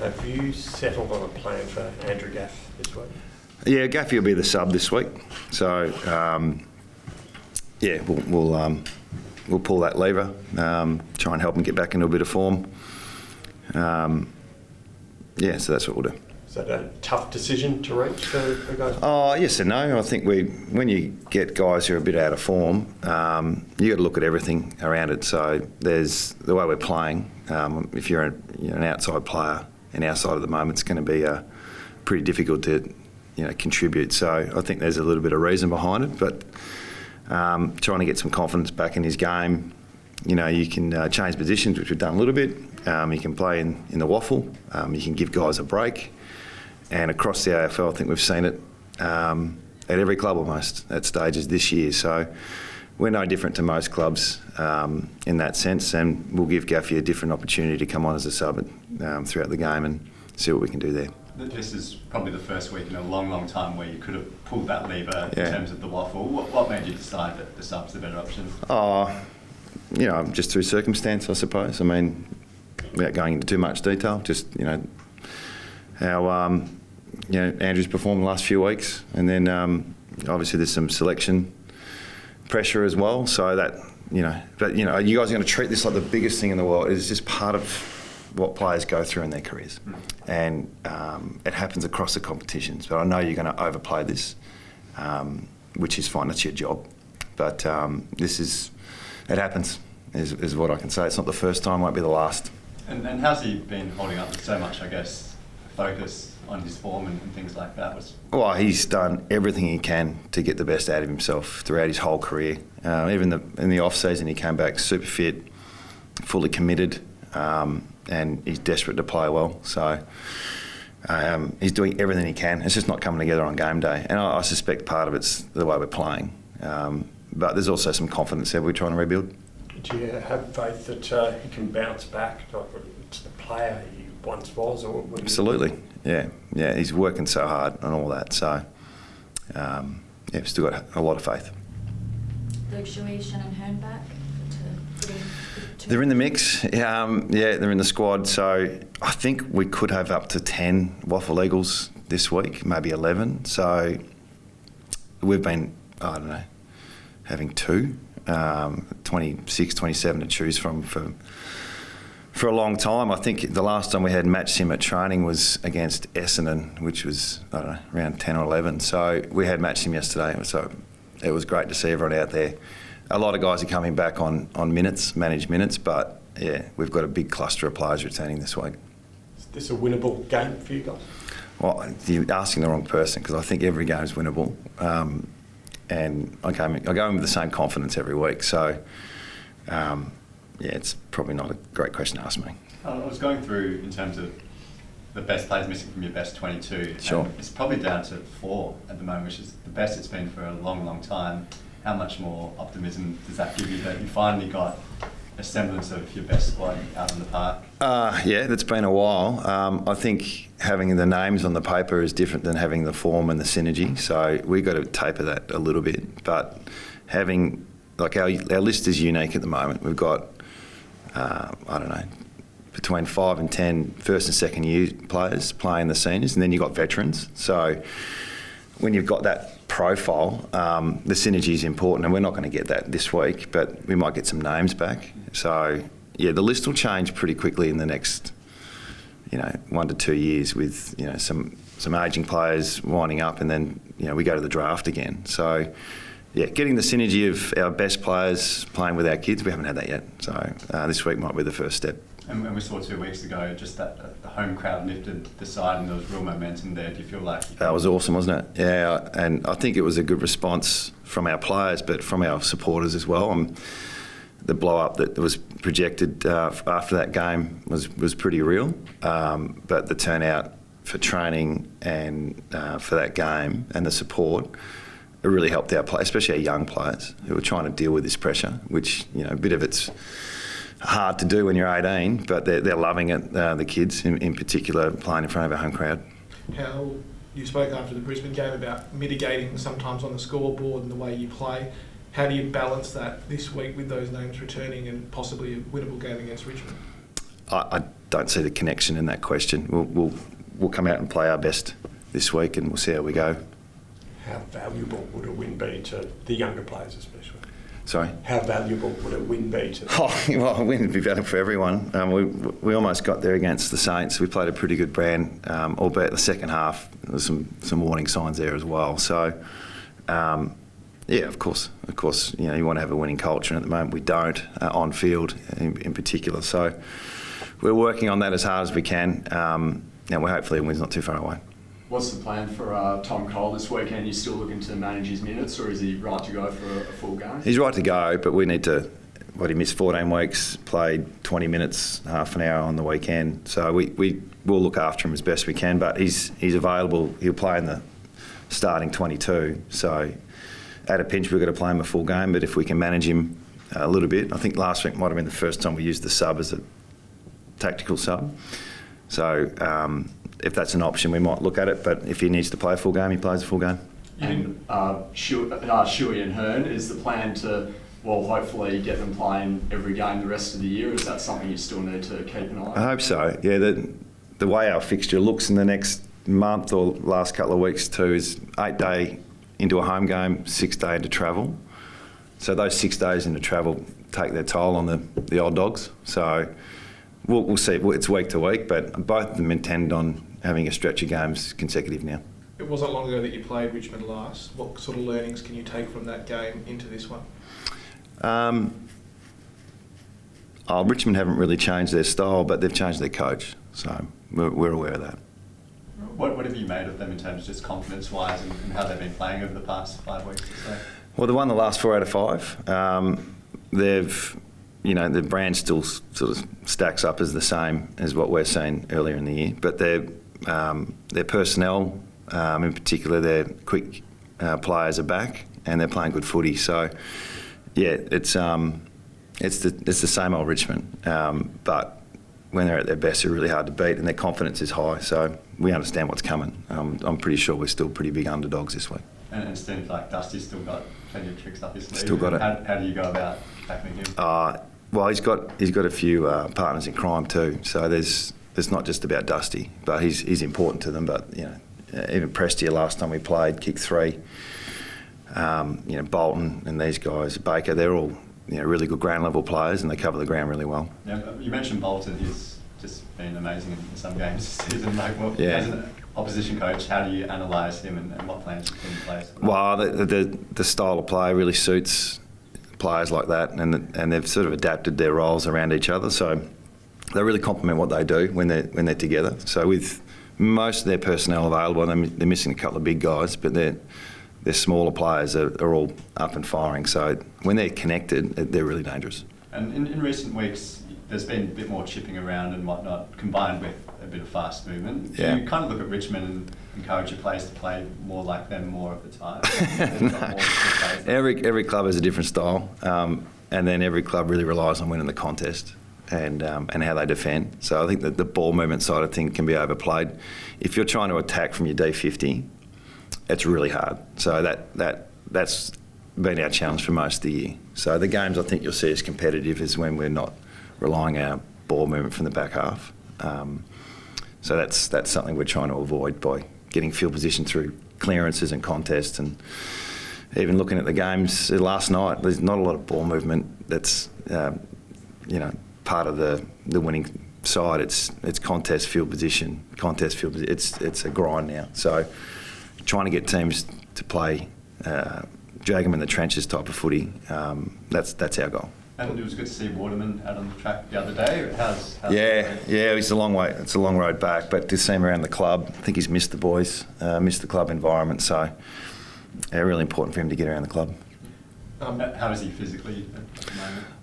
have you settled on a plan for Andrew Gaff this week? Yeah, Gaffy will be the sub this week. So, we'll pull that lever, try and help him get back into a bit of form. So that's what we'll do. Is that a tough decision to reach for guys? Oh, yes and no. I think when you get guys who are a bit out of form, you got to look at everything around it. So there's the way we're playing. If you're an outside player in our side at the moment, it's going to be pretty difficult to contribute. So I think there's a little bit of reason behind it, but trying to get some confidence back in his game. You can change positions, which we've done a little bit. You can play in the waffle. You can give guys a break. And across the AFL, I think we've seen it at every club almost at stages this year. So we're no different to most clubs in that sense, and we'll give Gaffy a different opportunity to come on as a sub throughout the game and see what we can do there. This is probably the first week in a long, long time where you could have pulled that lever in terms of the waffle. What made you decide that the sub's the better option? Just through circumstance, I suppose. I mean, without going into too much detail, just, how, Andrew's performed the last few weeks. And then, obviously, there's some selection pressure as well. So that, you guys are going to treat this like the biggest thing in the world. It's just part of what players go through in their careers. And it happens across the competitions. But I know you're going to overplay this, which is fine. That's your job. But it happens, is what I can say. It's not the first time, won't be the last. And how's he been holding up with so much, I guess, focus on his form and things like that? Well, he's done everything he can to get the best out of himself throughout his whole career. Even in the off-season, he came back super fit, fully committed, and he's desperate to play well. So he's doing everything he can. It's just not coming together on game day. And I suspect part of it's the way we're playing. But there's also some confidence there we're trying to rebuild. Do you have faith that he can bounce back to the player he once was? Absolutely, yeah. He's working so hard on all that. So, we've still got a lot of faith. Luke Shuey, Shannon Hearn back? They're in the mix. They're in the squad. So I think we could have up to 10 Waffle Eagles this week, maybe 11. So we've been, having two. 26, 27 to choose from for a long time. I think the last time we had matched him at training was against Essendon, which was, around 10 or 11. So we had matched him yesterday. So it was great to see everyone out there. A lot of guys are coming back on minutes, managed minutes, but we've got a big cluster of players returning this week. Is this a winnable game for you guys? Well, you're asking the wrong person, because I think every game is winnable. And I go in with the same confidence every week. So, it's probably not a great question to ask me. I was going through in terms of the best players missing from your best 22. Sure. It's probably down to 4 at the moment, which is the best it's been for a long, long time. How much more optimism does that give you that you finally got a semblance of your best squad out in the park? That's been a while. I think having the names on the paper is different than having the form and the synergy. So we've got to taper that a little bit. But having, our list is unique at the moment. We've got, between 5 and 10 first and second year players playing the seniors, and then you've got veterans. So when you've got that profile, the synergy is important, and we're not going to get that this week, but we might get some names back. So, the list will change pretty quickly in the next, 1 to 2 years with, some ageing players winding up, and then, we go to the draft again. So, getting the synergy of our best players playing with our kids, we haven't had that yet. So, this week might be the first step. And we saw 2 weeks ago just that the home crowd lifted the side and there was real momentum there. Do you feel like... That was awesome, wasn't it? Yeah, and I think it was a good response from our players, but from our supporters as well. The blow-up that was projected after that game was pretty real, but the turnout for training and for that game and the support, it really helped our players, especially our young players who were trying to deal with this pressure, which, a bit of it's hard to do when you're 18, but they're loving it, the kids in particular, playing in front of our home crowd. How you spoke after the Brisbane game about mitigating sometimes on the scoreboard and the way you play. How do you balance that this week with those names returning and possibly a winnable game against Richmond? I don't see the connection in that question. We'll come out and play our best this week, and we'll see how we go. How valuable would a win be to the younger players, especially? Sorry? How valuable would a win be to them? Oh, well, a win would be valuable for everyone. We almost got there against the Saints. We played a pretty good brand, albeit the second half, there was some warning signs there as well. So, yeah, of course, you want to have a winning culture, and at the moment we don't, on field in particular. So we're working on that as hard as we can, and hopefully a win's not too far away. What's the plan for Tom Cole this weekend? You still looking to manage his minutes, or is he right to go for a full game? He's right to go, but we need to. He missed 14 weeks, played 20 minutes, half an hour on the weekend. So we will look after him as best we can. But he's available. He'll play in the starting 22. So at a pinch, we've got to play him a full game. But if we can manage him a little bit, I think last week might have been the first time we used the sub as a tactical sub. So if that's an option, we might look at it. But if he needs to play a full game, he plays a full game. And Shuey and Hearn, is the plan to, hopefully get them playing every game the rest of the year? Is that something you still need to keep an eye on? I hope so. Yeah, the way our fixture looks in the next month or last couple of weeks too is 8 day into a home game, 6 day into travel. So those 6 days into travel take their toll on the old dogs. So we'll see. It's week to week, but both of them intend on having a stretch of games consecutive now. It wasn't long ago that you played Richmond last. What sort of learnings can you take from that game into this one? Richmond haven't really changed their style, but they've changed their coach, so we're aware of that. What have you made of them in terms of just confidence-wise and how they've been playing over the past 5 weeks or so? Well, they won the last 4 out of 5. The brand still sort of stacks up as the same as what we're seeing earlier in the year, but their personnel, in particular, their quick players are back and they're playing good footy. So, yeah, it's the same old Richmond, but when they're at their best, they're really hard to beat, and their confidence is high. So we understand what's coming. I'm pretty sure we're still pretty big underdogs this week. And it seems like Dusty's still got plenty of tricks up his sleeve. Still got it. How do you go about tackling him? Well, he's got a few partners in crime too. So it's not just about Dusty, but he's important to them. But even Prestia last time we played kicked 3. Bolton and these guys, Baker, they're all really good ground level players, and they cover the ground really well. Yeah, you mentioned Bolton. He's just been amazing in some games this season. As an opposition coach, how do you analyse him and what plans you put in place? Well, the style of play really suits players like that, and they've sort of adapted their roles around each other. So they really complement what they do when they're together. So with most of their personnel available, they're missing a couple of big guys, but they're smaller players are all up and firing. So when they're connected, they're really dangerous. And in recent weeks, there's been a bit more chipping around and whatnot, combined with a bit of fast movement. Do you kind of look at Richmond and encourage your players to play more like them more of the time? No. Every club has a different style, and then every club really relies on winning the contest and how they defend. So I think that the ball movement side of things can be overplayed. If you're trying to attack from your D50, it's really hard. So that's been our challenge for most of the year. So the games I think you'll see as competitive is when we're not relying on our ball movement from the back half. So that's something we're trying to avoid by getting field position through clearances and contests. And even looking at the games last night, there's not a lot of ball movement that's part of the winning side. It's contest field position. It's a grind now. So trying to get teams to play, drag them in the trenches type of footy, that's our goal. And it was good to see Waterman out on the track the other day. How's it's a long way. It's a long road back, but to see him around the club, I think he's missed the boys, missed the club environment. So, really important for him to get around the club. How is he physically at the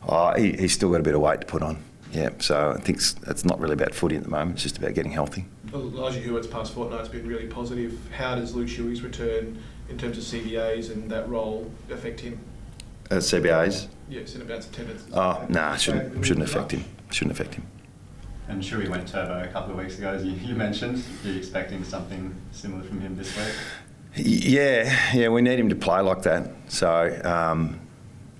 moment? He's still got a bit of weight to put on. Yeah, so I think it's not really about footy at the moment. It's just about getting healthy. Elijah Hewitt's past fortnight has been really positive. How does Luke Shuey's return in terms of CBAs and that role affect him? CBAs? Yes, in about attendance. Shouldn't affect him. Shouldn't affect him. And Shuey went turbo a couple of weeks ago, as you mentioned. Are you expecting something similar from him this week? Yeah, we need him to play like that. So,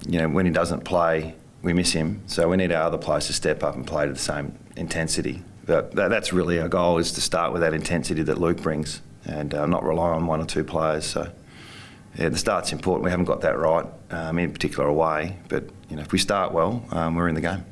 when he doesn't play, we miss him. So we need our other players to step up and play to the same intensity. But that's really our goal, is to start with that intensity that Luke brings and not rely on one or two players. So, yeah, the start's important. We haven't got that right, in particular away. But if we start well, we're in the game.